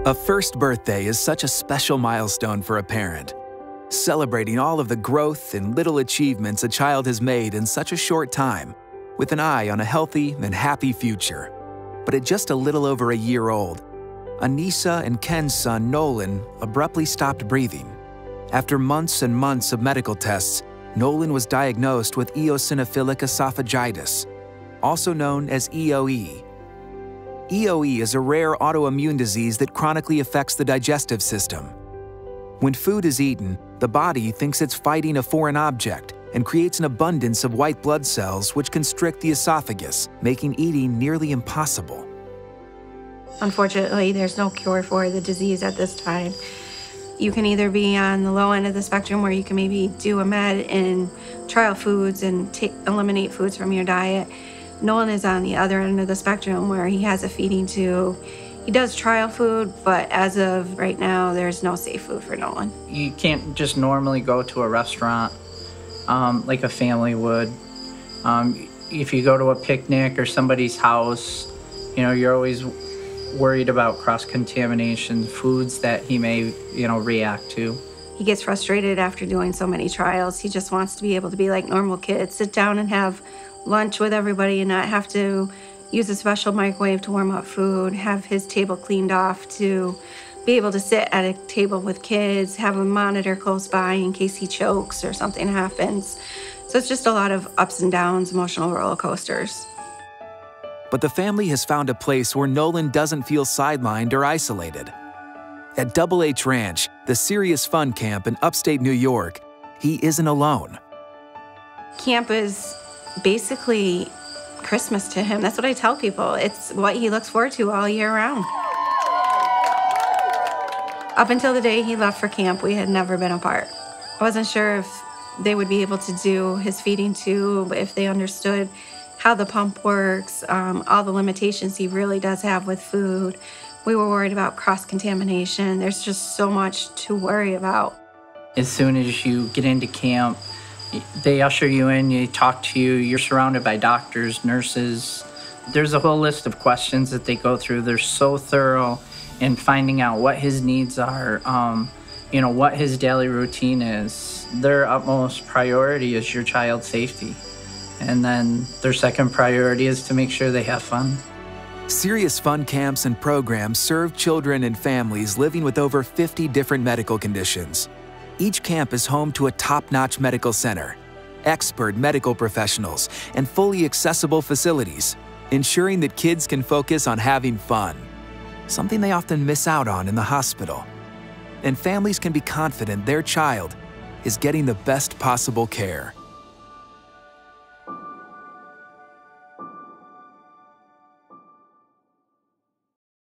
A first birthday is such a special milestone for a parent, celebrating all of the growth and little achievements a child has made in such a short time, with an eye on a healthy and happy future. But at just a little over a year old, Anissa and Ken's son, Nolan, abruptly stopped breathing. After months and months of medical tests, Nolan was diagnosed with eosinophilic esophagitis, also known as EOE. EOE is a rare autoimmune disease that chronically affects the digestive system. When food is eaten, the body thinks it's fighting a foreign object and creates an abundance of white blood cells which constrict the esophagus, making eating nearly impossible. Unfortunately, there's no cure for the disease at this time. You can either be on the low end of the spectrum where you can maybe do a med and trial foods and eliminate foods from your diet. Nolan is on the other end of the spectrum where he has a feeding tube. He does trial food, but as of right now, there's no safe food for Nolan. You can't just normally go to a restaurant like a family would. If you go to a picnic or somebody's house, you're always worried about cross-contamination, foods that he may, react to. He gets frustrated after doing so many trials. He just wants to be able to be like normal kids, sit down and have lunch with everybody and not have to use a special microwave to warm up food, have his table cleaned off to be able to sit at a table with kids, have a monitor close by in case he chokes or something happens. So it's just a lot of ups and downs, emotional roller coasters. But the family has found a place where Nolan doesn't feel sidelined or isolated. At Double H Ranch, the SeriousFun camp in upstate New York, he isn't alone. Camp is basically Christmas to him. That's what I tell people. It's what he looks forward to all year round. Up until the day he left for camp, we had never been apart. I wasn't sure if they would be able to do his feeding tube, if they understood how the pump works, all the limitations he really does have with food. We were worried about cross-contamination. There's just so much to worry about. As soon as you get into camp, they usher you in, they talk to you, you're surrounded by doctors, nurses. There's a whole list of questions that they go through. They're so thorough in finding out what his needs are, what his daily routine is. Their utmost priority is your child's safety. And then their second priority is to make sure they have fun. SeriousFun camps and programs serve children and families living with over 50 different medical conditions. Each camp is home to a top-notch medical center, expert medical professionals, and fully accessible facilities, ensuring that kids can focus on having fun, something they often miss out on in the hospital. And families can be confident their child is getting the best possible care.